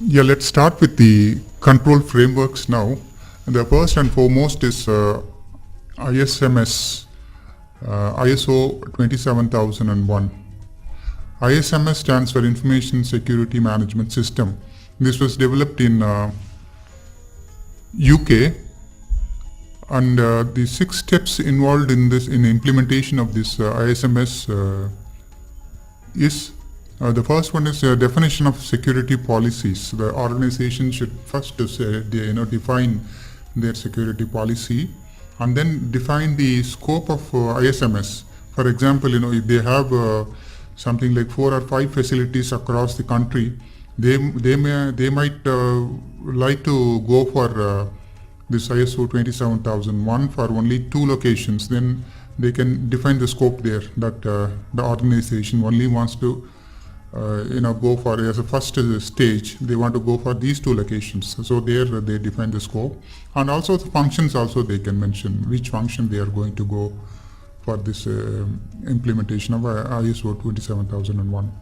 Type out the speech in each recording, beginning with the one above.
Yeah, let's start with the control frameworks now. And the first and foremost is ISMS, ISO 27001. ISMS stands for Information Security Management System. This was developed in UK, and the 6 steps involved in implementation of this ISMS is the first one is definition of security policies. The organization should first define their security policy, and then define the scope of ISMS. For example, if they have something like 4 or 5 facilities across the country, they might like to go for this ISO 27001 for only 2 locations. Then they can define the scope there, that the organization only wants to go for, as a first stage, they want to go for these 2 locations. So there they define the scope, and also the functions also they can mention which function they are going to go for this implementation of ISO 27001.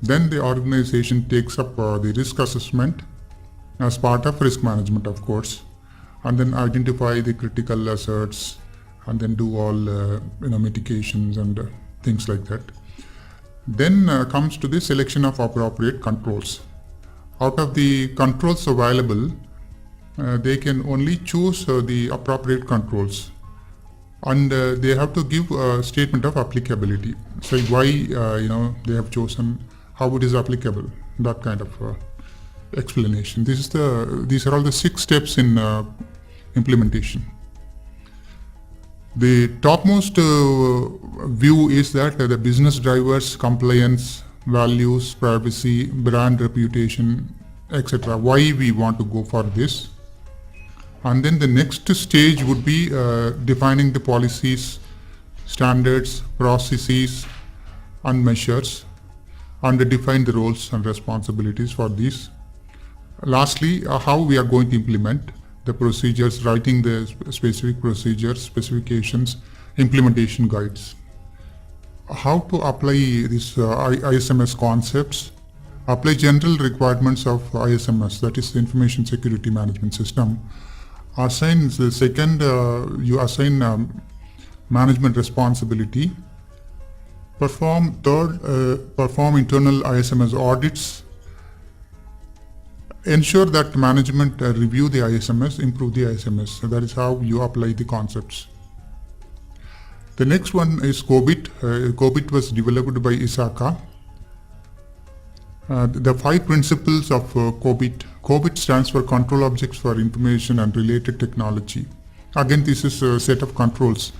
Then the organization takes up the risk assessment as part of risk management, of course, and then identify the critical assets, and then do all mitigations and things like that. Then comes to the selection of appropriate controls. Out of the controls available, they can only choose the appropriate controls, and they have to give a statement of applicability. So why they have chosen, how it is applicable, that kind of explanation. These are all the 6 steps in implementation. The topmost view is that the business drivers, compliance, values, privacy, brand reputation, etc. Why we want to go for this. And then the next stage would be defining the policies, standards, processes, and measures, and define the roles and responsibilities for these. Lastly, how we are going to implement the procedures, writing the specific procedures, specifications, implementation guides. How to apply these ISMS concepts, apply general requirements of ISMS, that is the Information Security Management System. Assign the second, you assign management responsibility. Perform internal ISMS audits. Ensure that management review the ISMS, improve the ISMS. So that is how you apply the concepts. The next one is COBIT. COBIT was developed by ISACA. The 5 principles of COBIT. COBIT stands for Control Objects for Information and Related Technology. Again, this is a set of controls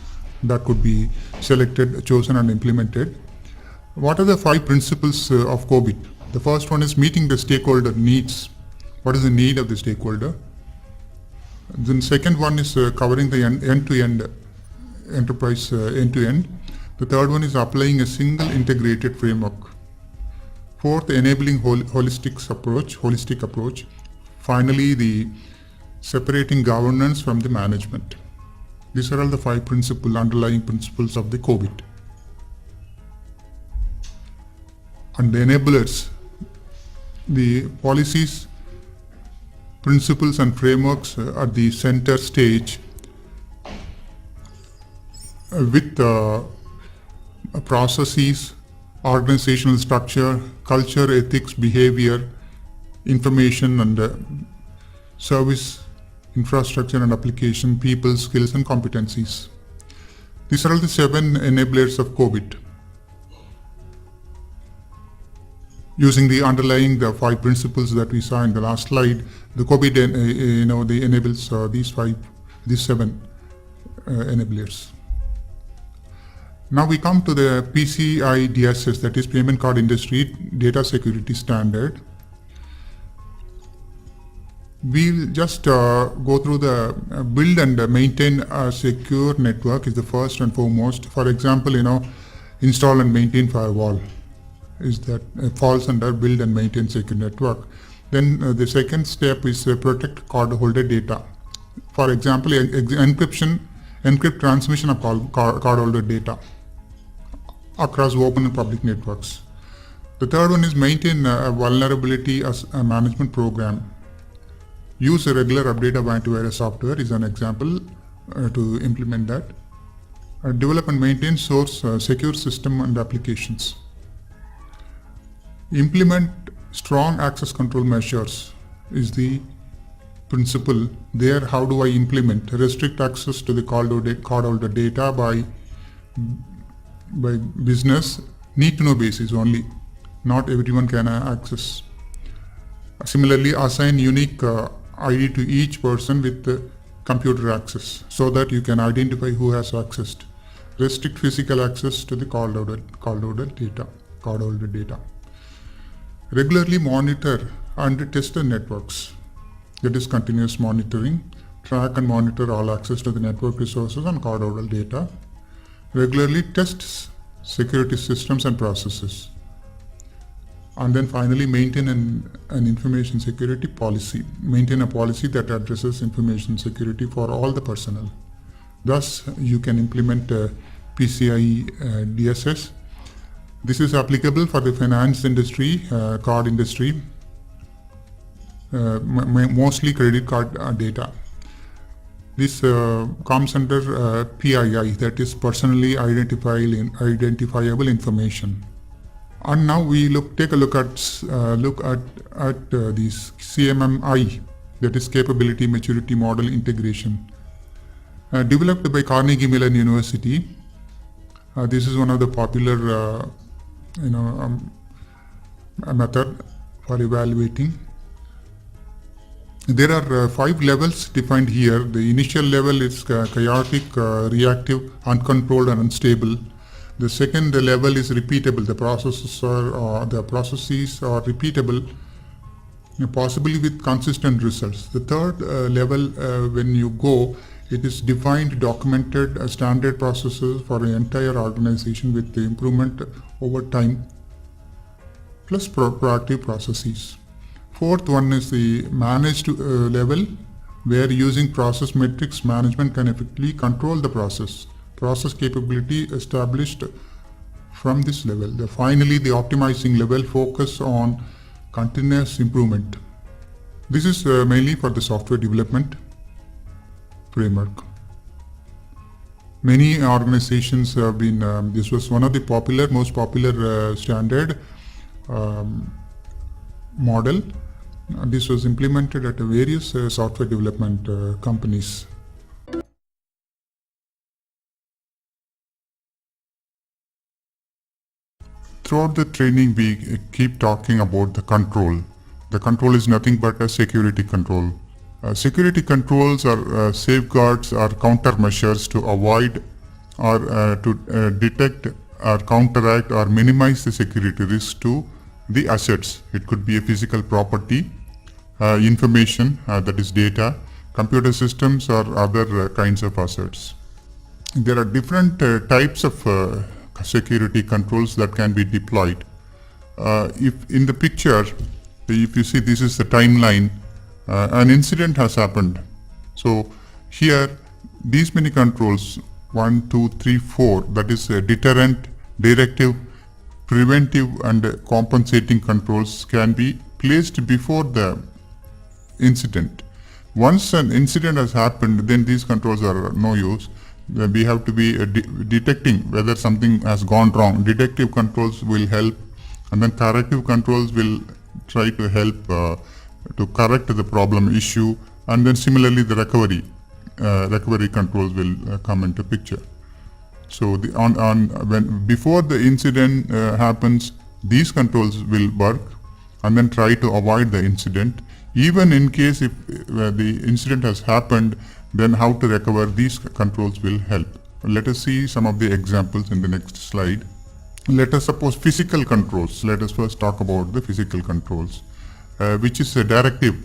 that could be selected, chosen, and implemented. What are the 5 principles of COBIT? The first one is meeting the stakeholder needs. What is the need of the stakeholder? Then second one is covering the end-to-end enterprise end-to-end. The third one is applying a single integrated framework. Fourth, enabling holistic approach. Finally, the separating governance from the management. These are all the 5 underlying principles of the COBIT. And the enablers, the policies, principles and frameworks at the center stage with processes, organizational structure, culture, ethics, behavior, information and service, infrastructure and application, people, skills and competencies. These are all the 7 enablers of COBIT. Using the 5 principles that we saw in the last slide, the COBIT enables these 7 enablers. Now we come to the PCI DSS, that is Payment Card Industry Data Security Standard. We'll just go through the build and maintain a secure network is the first and foremost. For example, install and maintain firewall is that falls under build and maintain secure network. Then the second step is protect cardholder data. For example, encrypt transmission of cardholder data across open and public networks. The third one is maintain a vulnerability as a management program. Use a regular update of antivirus software is an example to implement that. Develop and maintain source secure system and applications. Implement strong access control measures is the principle. There, how do I implement? Restrict access to the cardholder data by business need-to-know basis only. Not everyone can access. Similarly, assign unique ID to each person with computer access so that you can identify who has accessed. Restrict physical access to the cardholder data. Regularly monitor and test the networks. That is continuous monitoring. Track and monitor all access to the network resources and cardholder data. Regularly test security systems and processes. And then finally, maintain an information security policy. Maintain a policy that addresses information security for all the personnel. Thus, you can implement PCI DSS. This is applicable for the finance industry, card industry, mostly credit card data. This comes under PII, that is personally identifiable information. And now we take a look at this CMMI, that is Capability Maturity Model Integration, developed by Carnegie Mellon University. This is one of the popular method for evaluating. There are 5 levels defined here. The initial level is chaotic, reactive, uncontrolled, and unstable. The second level is repeatable. The processes are repeatable, possibly with consistent results. The third level, when you go, it is defined, documented standard processes for an entire organization with the improvement over time, plus proactive processes. Fourth one is the managed level, where using process metrics, management can effectively control the process capability established from this level. Finally, the optimizing level focus on continuous improvement. This is mainly for the software development framework. Many organizations have been, this was one of the most popular standard model. This was implemented at various software development companies. Throughout the training, we keep talking about the control. The control is nothing but a security control. Security controls are safeguards or countermeasures to avoid or to detect or counteract or minimize the security risk to the assets. It could be a physical property, information, that is data, computer systems, or other kinds of assets. There are different types of security controls that can be deployed. If in the picture, if you see, this is the timeline, an incident has happened. So here, these many controls, 1, 2, 3, 4, that is deterrent, directive, preventive, and compensating controls can be placed before the incident. Once an incident has happened, then these controls are no use. We have to be detecting whether something has gone wrong. Detective controls will help, and then corrective controls will try to help to correct the problem issue, and then similarly the recovery controls will come into picture. So before the incident happens, these controls will work, and then try to avoid the incident. Even in case if the incident has happened, then how to recover, these controls will help. Let us see some of the examples in the next slide. Let us suppose physical controls. Let us first talk about the physical controls, which is a directive,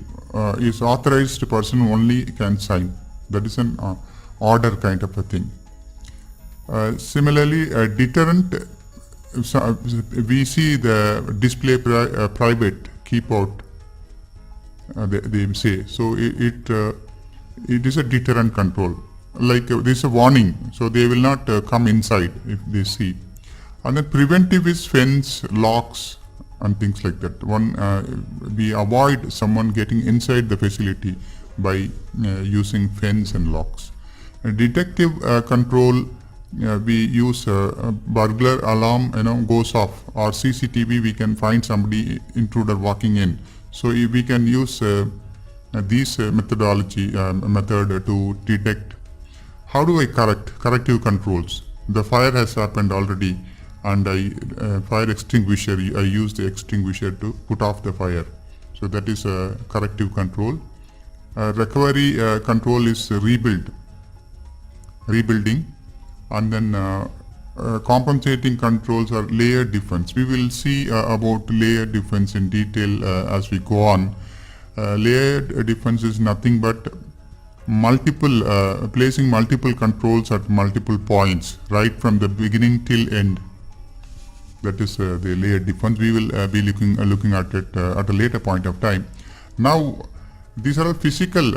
is authorized person only can sign. That is an order kind of a thing. Similarly, a deterrent, we see the display private, keep out, they say. So it is a deterrent control. Like there is a warning, so they will not come inside if they see. And then preventive is fence, locks, and things like that. We avoid someone getting inside the facility by using fence and locks. Detective control, we use burglar alarm, goes off, or CCTV, we can find somebody intruder walking in. So we can use these method to detect. How do I corrective controls? The fire has happened already, and fire extinguisher, I use the extinguisher to put off the fire. So that is a corrective control. Recovery control is rebuilding, and then compensating controls are layered defense. We will see about layered defense in detail as we go on. Layered defense is nothing but placing multiple controls at multiple points, right from the beginning till end. That is the layered defense. We will be looking at it at a later point of time. Now, these are all physical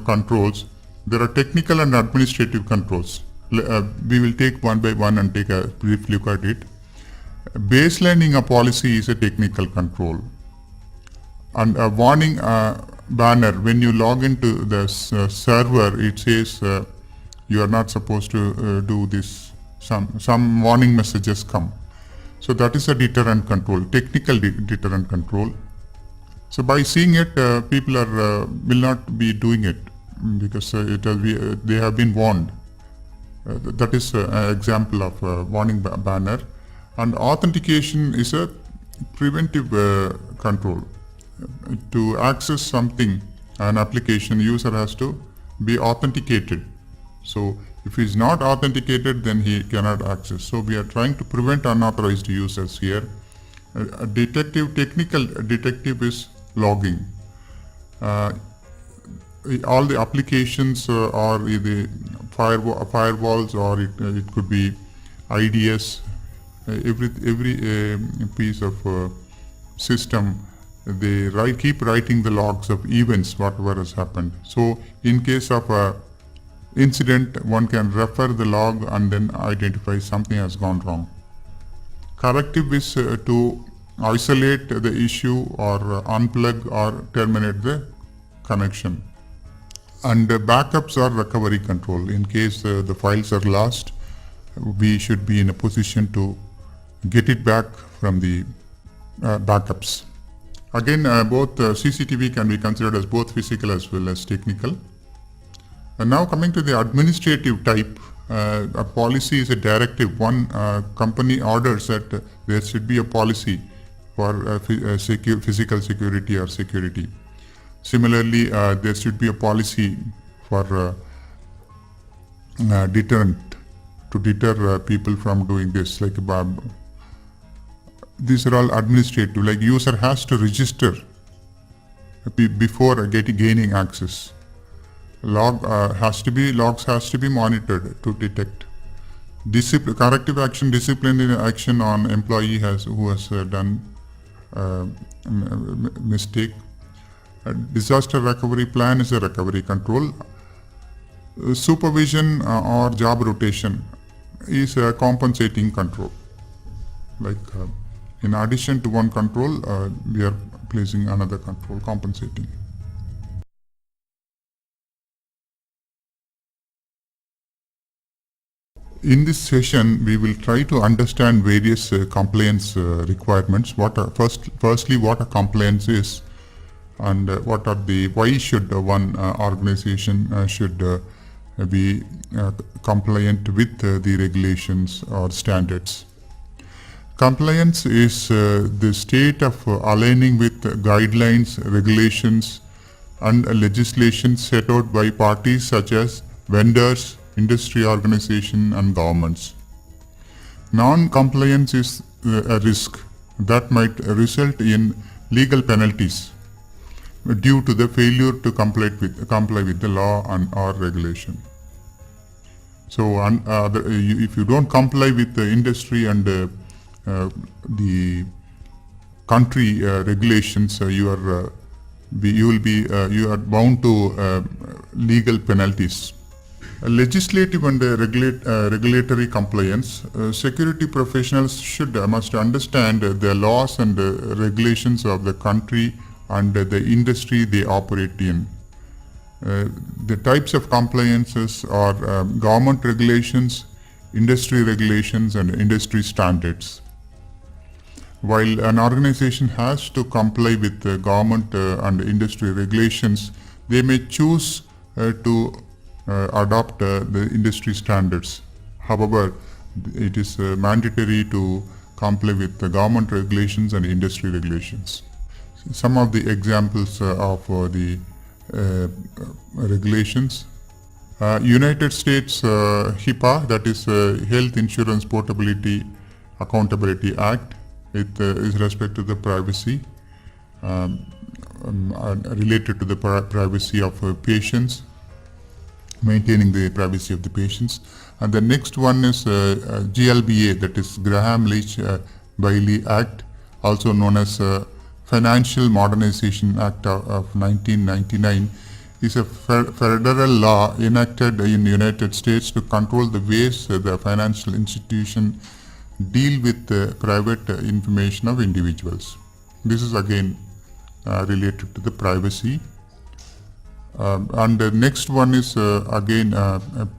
controls. There are technical and administrative controls. We will take one by one and take a brief look at it. Baselining a policy is a technical control. And a warning banner, when you log into the server, it says you are not supposed to do this. Some warning messages come. So that is a deterrent control, technical deterrent control. So by seeing it, people will not be doing it because they have been warned. That is an example of a warning banner. And authentication is a preventive control. To access something, an application, user has to be authenticated. So if he is not authenticated, then he cannot access. So we are trying to prevent unauthorized users here. Technical detective is logging. All the applications or the firewalls, or it could be IDS, every piece of system, they keep writing the logs of events, whatever has happened. So in case of a incident, one can refer the log and then identify something has gone wrong. Corrective is to isolate the issue or unplug or terminate the connection. And backups are recovery control. In case the files are lost, we should be in a position to get it back from the backups. Again, both CCTV can be considered as both physical as well as technical. And now coming to the administrative type, a policy is a directive. One company orders that there should be a policy for physical security or security. Similarly, there should be a policy for deterrent, to deter people from doing this. Like these are all administrative. Like user has to register before gaining access. Logs has to be monitored to detect. Corrective action, disciplinary action on employee who has done mistake. Disaster recovery plan is a recovery control. Supervision or job rotation is a compensating control. Like in addition to one control, we are placing another control, compensating. In this session, we will try to understand various compliance requirements. Firstly, what a compliance is, and why should one organization should be compliant with the regulations or standards. Compliance is the state of aligning with guidelines, regulations, and legislation set out by parties such as vendors, industry organization, and governments. Non-compliance is a risk that might result in legal penalties due to the failure to comply with the law or regulation. So if you don't comply with the industry and the country regulations, you are bound to legal penalties. Legislative and regulatory compliance. Security professionals must understand the laws and regulations of the country and the industry they operate in. The types of compliances are government regulations, industry regulations, and industry standards. While an organization has to comply with the government and industry regulations, they may choose to adopt the industry standards. However, it is mandatory to comply with the government regulations and industry regulations. Some of the examples of the regulations. United States HIPAA, that is Health Insurance Portability Accountability Act, with is respect to the privacy related to the privacy of patients, maintaining the privacy of the patients. And the next one is GLBA, that is Graham-Leach-Bailey Act, also known as Financial Modernization Act of 1999, is a federal law enacted in the United States to control the ways the financial institution deal with the private information of individuals. This is again related to the privacy. And the next one is again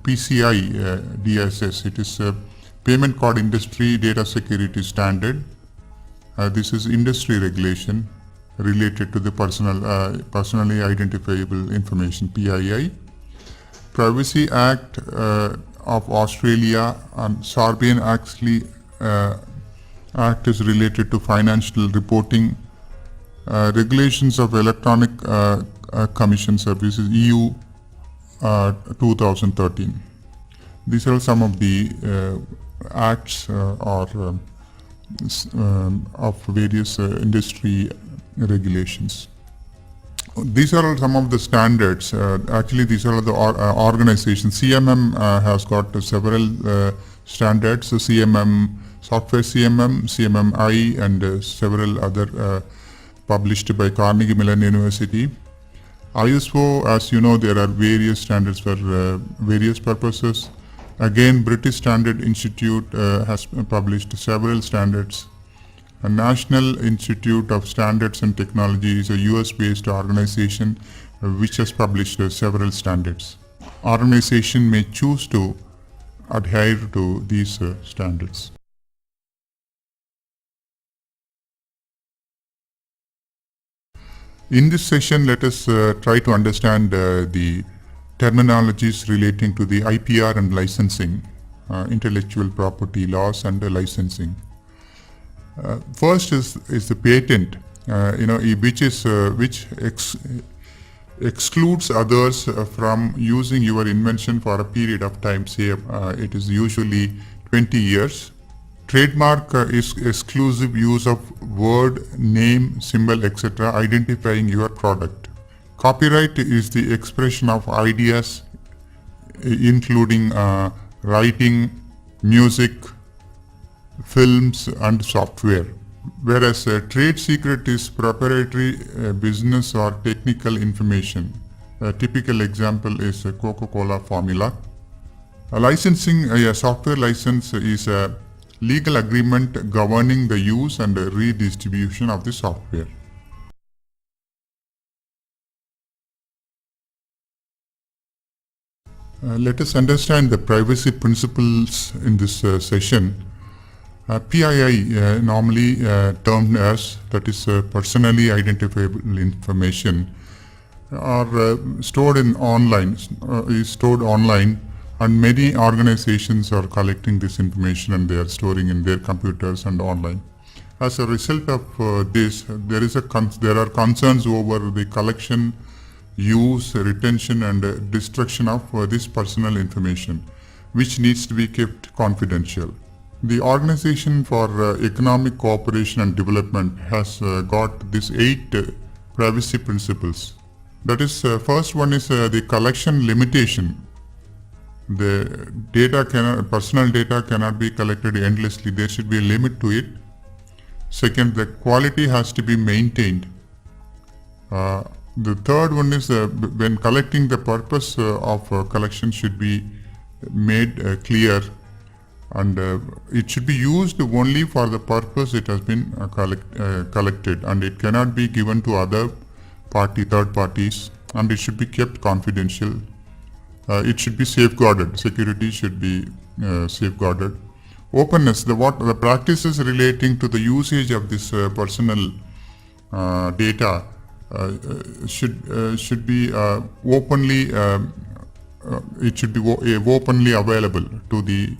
PCI DSS. It is Payment Card Industry Data Security Standard. This is industry regulation related to the personally identifiable information, PII. Privacy Act of Australia and Sarbanes-Oxley Act is related to financial reporting. Regulations of Electronic Commission Services, EU 2013. These are some of the acts of various industry regulations. These are some of the standards. Actually, these are the organizations. CMM has got several standards. So CMM, Software CMM, CMMI, and several other published by Carnegie Mellon University. ISO, as you know, there are various standards for various purposes. Again, British Standard Institute has published several standards. A National Institute of Standards and Technology is a US-based organization which has published several standards. Organization may choose to adhere to these standards. In this session, let us try to understand the terminologies relating to the IPR and licensing, intellectual property laws and licensing. First is the patent, which excludes others from using your invention for a period of time. Say it is usually 20 years. Trademark is exclusive use of word, name, symbol, etc. identifying your product. Copyright is the expression of ideas including writing, music, films and software. Whereas trade secret is proprietary business or technical information. A typical example is Coca-Cola formula. Licensing, a software license is a legal agreement governing the use and redistribution of the software. Let us understand the privacy principles in this session. PII, normally termed as, that is personally identifiable information, are stored online, and many organizations are collecting this information and they are storing in their computers and online. As a result of this, there are concerns over the collection, use, retention and destruction of this personal information, which needs to be kept confidential. The Organization for Economic Cooperation and Development has got these 8 privacy principles. That is, first one is the collection limitation. The personal data cannot be collected endlessly. There should be a limit to it. Second, the quality has to be maintained. The third one is when collecting, the purpose of collection should be made clear, and it should be used only for the purpose it has been collected, and it cannot be given to other third parties, and it should be kept confidential. It should be safeguarded. Security should be safeguarded. Openness, the practices relating to the usage of this personal data should be openly. It should be openly available to the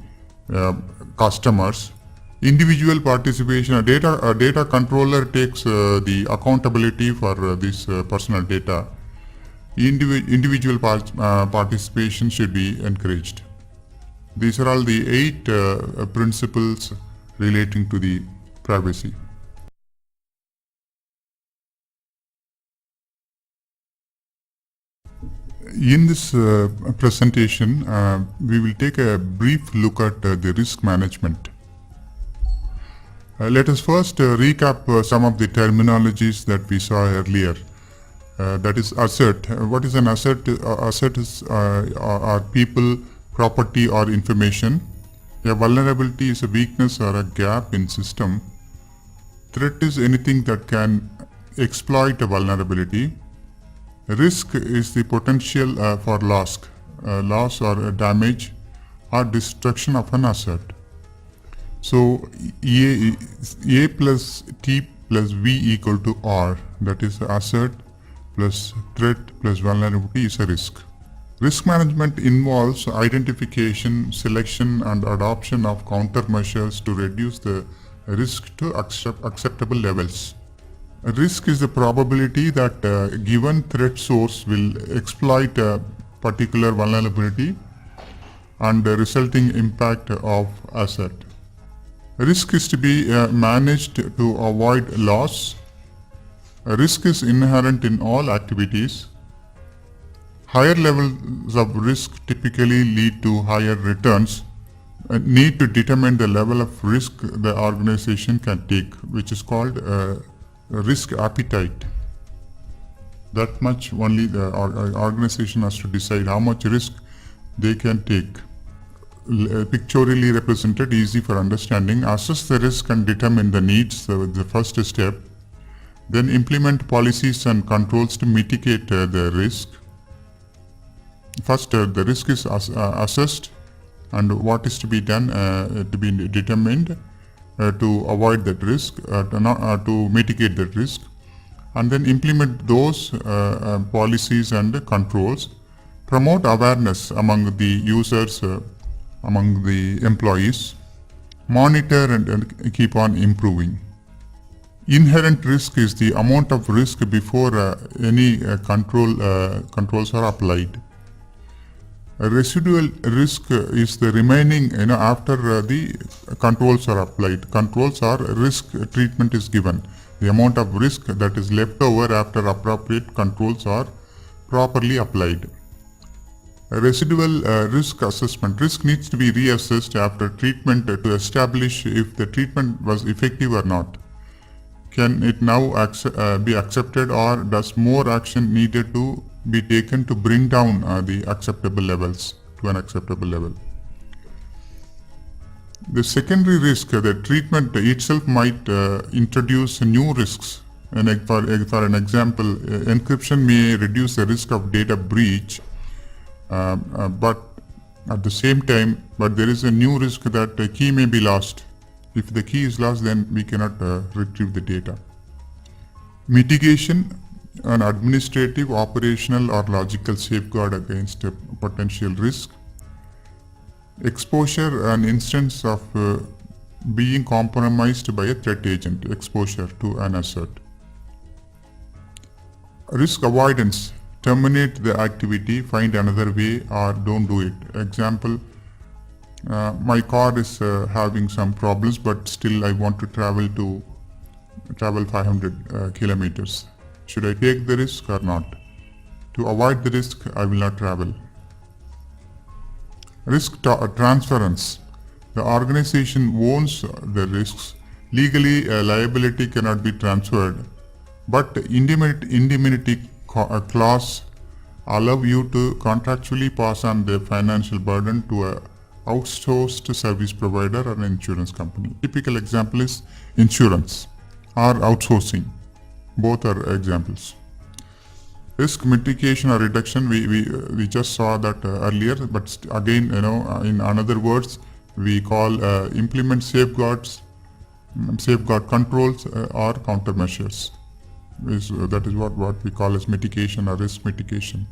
customers. Individual participation. A data controller takes the accountability for this personal data. Individual participation should be encouraged. These are all the 8 principles relating to the privacy. In this presentation, we will take a brief look at the risk management. Let us first recap some of the terminologies that we saw earlier. That is asset. What is an asset? Asset are people, property, or information. A vulnerability is a weakness or a gap in system. Threat is anything that can exploit a vulnerability. Risk is the potential for loss or damage or destruction of an asset. So A plus T plus V equal to R, that is asset plus threat plus vulnerability is a risk. Risk management involves identification, selection, and adoption of countermeasures to reduce the risk to acceptable levels. A risk is the probability that a given threat source will exploit a particular vulnerability and the resulting impact of asset. Risk is to be managed to avoid loss. A risk is inherent in all activities. Higher levels of risk typically lead to higher returns. Need to determine the level of risk the organization can take, which is called risk appetite. That much only the organization has to decide how much risk they can take. Pictorially represented, easy for understanding. Assess the risk and determine the needs, the first step. Then implement policies and controls to mitigate the risk. First, the risk is assessed, and what is to be done to be determined to avoid that risk, to mitigate that risk, and then implement those policies and controls. Promote awareness among the users, among the employees. Monitor and keep on improving. Inherent risk is the amount of risk before any controls are applied. A residual risk is the remaining, after the controls are applied. Controls are risk treatment is given. The amount of risk that is left over after appropriate controls are properly applied. A residual risk assessment. Risk needs to be reassessed after treatment to establish if the treatment was effective or not. Can it now be accepted, or does more action needed to be taken to bring down the acceptable levels to an acceptable level? The secondary risk, the treatment itself might introduce new risks. And for an example, encryption may reduce the risk of data breach, but at the same time, there is a new risk that the key may be lost. If the key is lost, then we cannot retrieve the data. Mitigation, an administrative, operational, or logical safeguard against potential risk. Exposure, an instance of being compromised by a threat agent, exposure to an asset. Risk avoidance, terminate the activity, find another way, or don't do it. Example, my car is having some problems, but still I want to travel 500 kilometers. Should I take the risk or not? To avoid the risk, I will not travel. Risk transference. The organization owns the risks. Legally, liability cannot be transferred, but indemnity a clause allow you to contractually pass on the financial burden to a outsourced service provider or an insurance company. Typical example is insurance or outsourcing. Both are examples. Risk mitigation or reduction, we just saw that earlier, but again, in another words, we call implement safeguards, safeguard controls or countermeasures. That is what we call as mitigation or risk mitigation.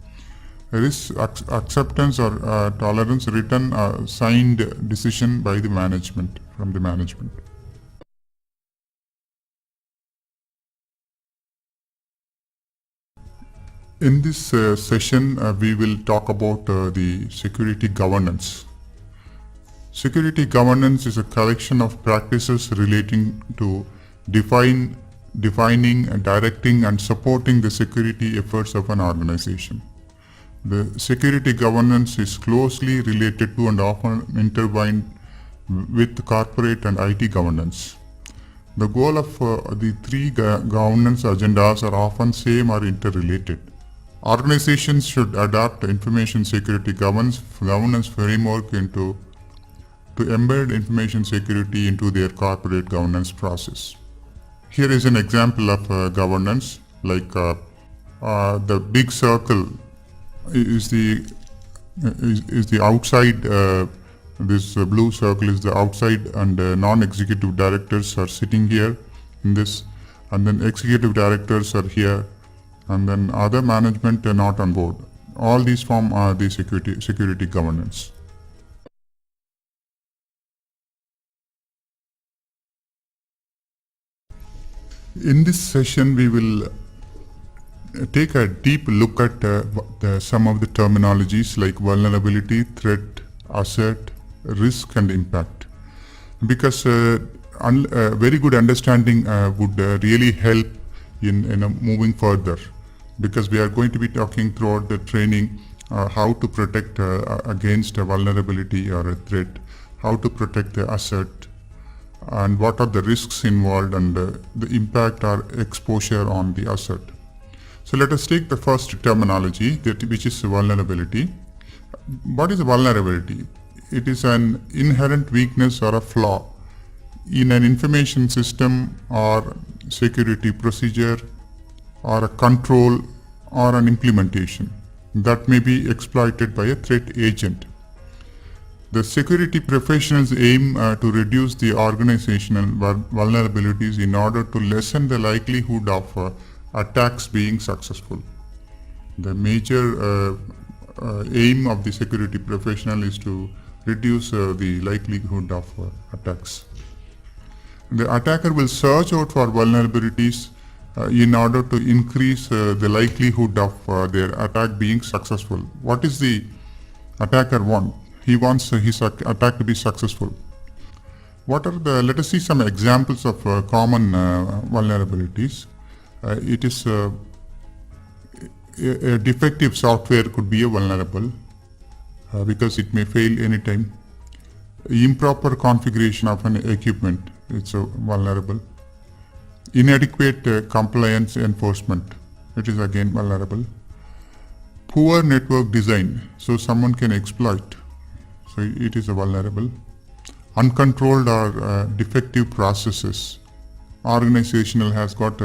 Risk acceptance or tolerance, written signed decision by the management, from the management. In this session, we will talk about the security governance. Security governance is a collection of practices relating to defining, directing and supporting the security efforts of an organization. The security governance is closely related to and often intertwined with corporate and IT governance. The goal of the three governance agendas are often same or interrelated. Organizations should adopt information security governance framework to embed information security into their corporate governance process. Here is an example of governance, like the big circle is the outside. This blue circle is the outside, and non-executive directors are sitting here in this, and then executive directors are here, and then other management are not on board. All these form the security governance. In this session, we will take a deep look at some of the terminologies like vulnerability, threat, asset, risk and impact. Because very good understanding would really help in moving further. Because we are going to be talking throughout the training how to protect against a vulnerability or a threat, how to protect the asset, and what are the risks involved and the impact or exposure on the asset. So let us take the first terminology, which is vulnerability. What is a vulnerability? It is an inherent weakness or a flaw in an information system or security procedure or a control or an implementation that may be exploited by a threat agent. The security professionals aim to reduce the organizational vulnerabilities in order to lessen the likelihood of attacks being successful. The major aim of the security professional is to reduce the likelihood of attacks. The attacker will search out for vulnerabilities in order to increase the likelihood of their attack being successful. What is the attacker want? He wants his attack to be successful. Let us see some examples of common vulnerabilities. It is a defective software could be a vulnerable because it may fail anytime. Improper configuration of an equipment, it's a vulnerable. Inadequate compliance enforcement, it is again vulnerable. Poor network design, so someone can exploit, so it is a vulnerable. Uncontrolled or defective processes. Organizational has got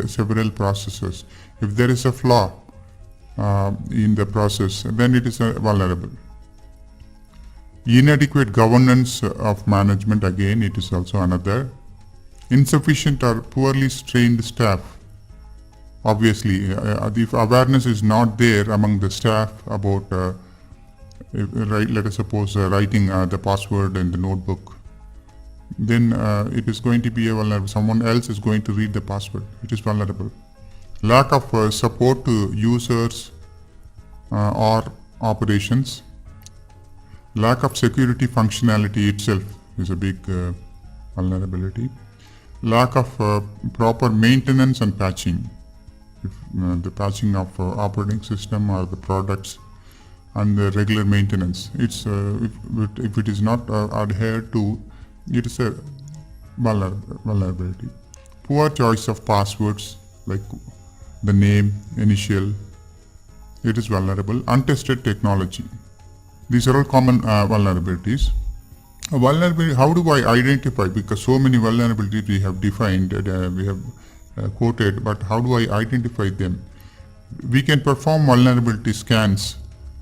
several processes. If there is a flaw in the process, then it is vulnerable. Inadequate governance of management, again it is also another. Insufficient or poorly trained staff. Obviously, if awareness is not there among the staff about, let us suppose writing the password in the notebook, then it is going to be a vulnerable. Someone else is going to read the password. It is vulnerable. Lack of support to users or operations. Lack of security functionality itself is a big vulnerability. Lack of proper maintenance and patching. If, the patching of operating system or the products and the regular maintenance. It's if it is not adhered to, it is a vulnerability. Poor choice of passwords, like the name, initial, it is vulnerable. Untested technology. These are all common vulnerabilities. A vulnerability, how do I identify? Because so many vulnerabilities we have defined, we have quoted, but how do I identify them? We can perform vulnerability scans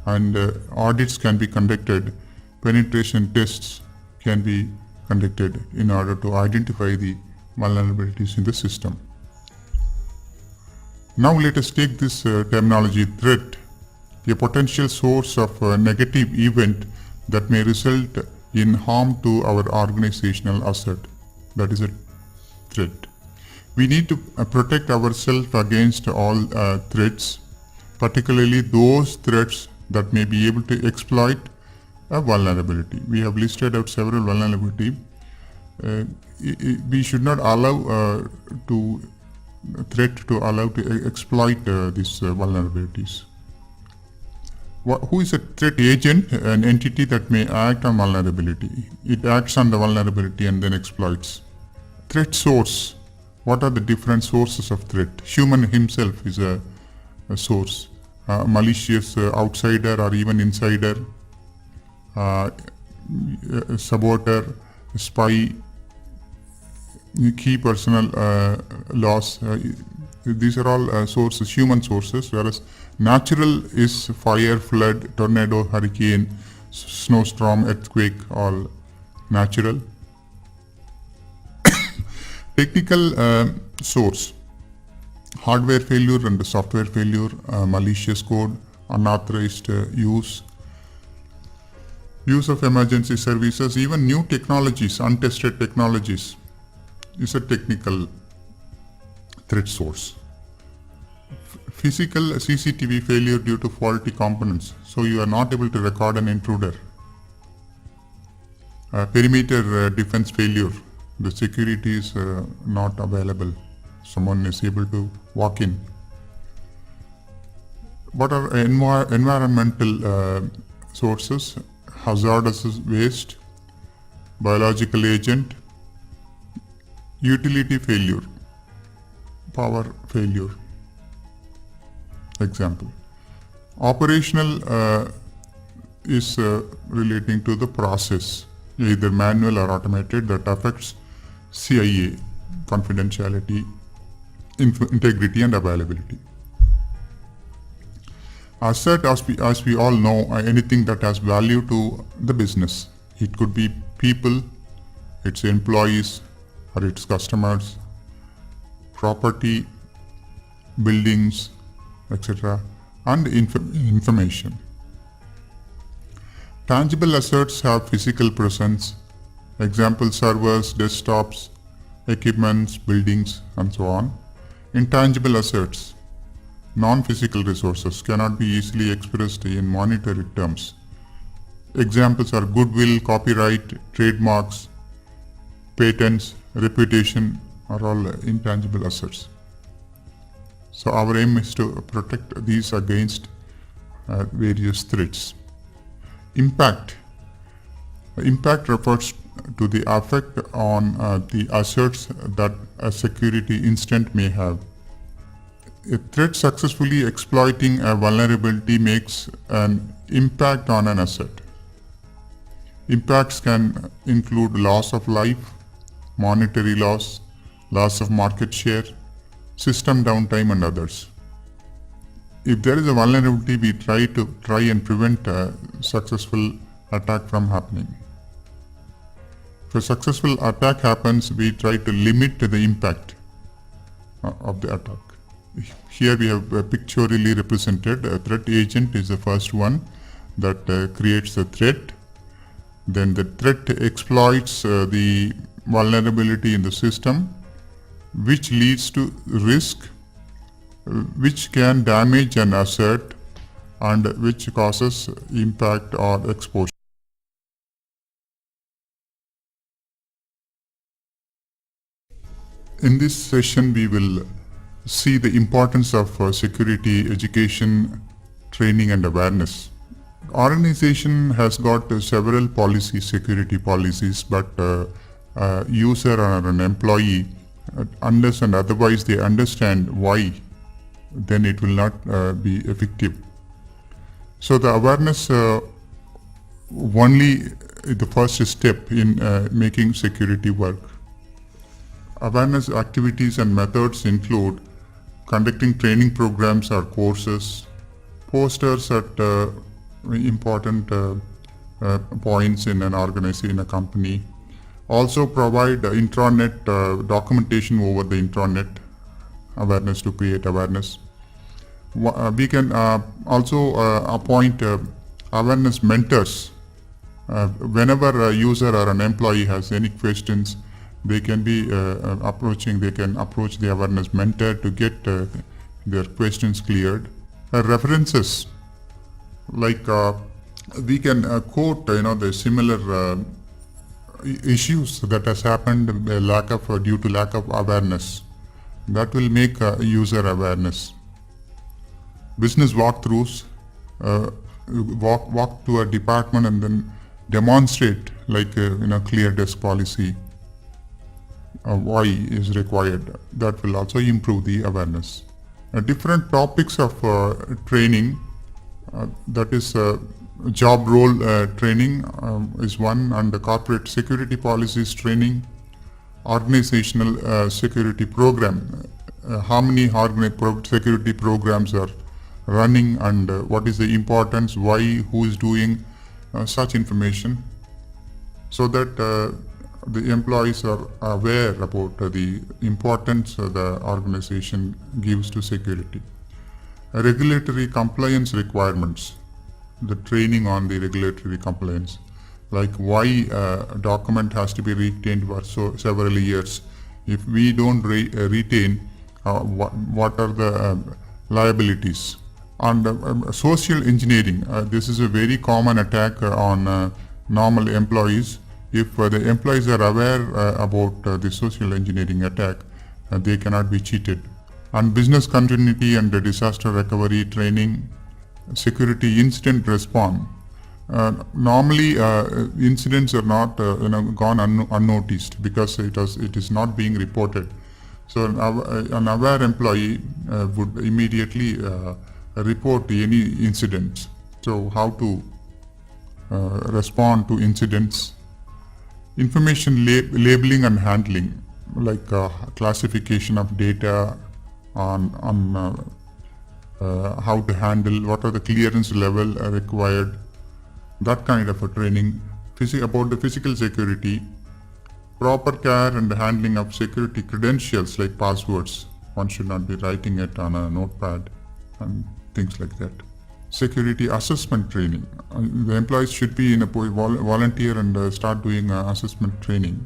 and audits can be conducted. Penetration tests can be conducted in order to identify the vulnerabilities in the system. Now let us take this terminology threat, a potential source of a negative event that may result in harm to our organizational asset. That is a threat. We need to protect ourselves against all threats, particularly those threats that may be able to exploit a vulnerability. We have listed out several vulnerabilities. We should not allow threat to allow to exploit these vulnerabilities. Who is a threat agent? An entity that may act on vulnerability. It acts on the vulnerability and then exploits. Threat source. What are the different sources of threat? Human himself is a source. Malicious outsider or even insider. Saboteur, spy, key personal loss. These are all sources, human sources, whereas natural is fire, flood, tornado, hurricane, snowstorm, earthquake, all natural. Technical source, hardware failure and software failure, malicious code, unauthorized use of emergency services, even new technologies, untested technologies is a technical threat source. Physical CCTV failure due to faulty components, so you are not able to record an intruder. Perimeter defense failure, the security is not available, someone is able to walk in. What are environmental sources? Hazardous waste, biological agent, utility failure, power failure. Example. Operational is relating to the process, either manual or automated, that affects CIA, confidentiality, integrity and availability. Asset, as we all know, anything that has value to the business. It could be people, its employees or its customers, property, buildings, etc. and information. Tangible assets have physical presence. Example, servers, desktops, equipments, buildings and so on. Intangible assets, non-physical resources, cannot be easily expressed in monetary terms. Examples are goodwill, copyright, trademarks, patents, reputation are all intangible assets. So our aim is to protect these against various threats. Impact. Impact refers to the effect on the assets that a security incident may have. A threat successfully exploiting a vulnerability makes an impact on an asset. Impacts can include loss of life, monetary loss, loss of market share, system downtime and others. If there is a vulnerability, we try and prevent a successful attack from happening. If a successful attack happens, we try to limit the impact of the attack. Here we have pictorially represented a threat agent is the first one that creates the threat. Then the threat exploits the vulnerability in the system, which leads to risk, which can damage an asset and which causes impact or exposure. In this session, we will see the importance of security education, training and awareness. Organization has got several policies, security policies, but a user or an employee, unless and otherwise they understand why then it will not be effective. So the awareness only the first step in making security work. Awareness activities and methods include conducting training programs or courses, posters at important points in an organization, in a company. Also provide intranet documentation over the intranet awareness to create awareness. We can also appoint awareness mentors. Whenever a user or an employee has any questions, they can be approach the awareness mentor to get their questions cleared. References, like we can quote the similar issues that has happened due to lack of awareness. That will make user awareness. Business walkthroughs, walk to a department and then demonstrate clear desk policy why is required. That will also improve the awareness. Different topics of training, that is job role training is one, and the corporate security policies training, organizational security program, how many security programs are running, and what is the importance, why, who is doing such information, so that the employees are aware about the importance the organization gives to security. Regulatory compliance requirements, the training on the regulatory compliance, like why a document has to be retained for several years. If we don't retain, what are the liabilities? And social engineering, this is a very common attack on normal employees. If the employees are aware about the social engineering attack, they cannot be cheated. And business continuity and disaster recovery training, security incident response. Normally incidents are not gone unnoticed because it is not being reported. So an aware employee would immediately report any incidents. So how to respond to incidents. Information labeling and handling, like classification of data on how to handle, what are the clearance level required, that kind of a training. About the physical security, proper care and handling of security credentials like passwords. One should not be writing it on a notepad and things like that. Security assessment training. The employees should be in a volunteer and start doing assessment training.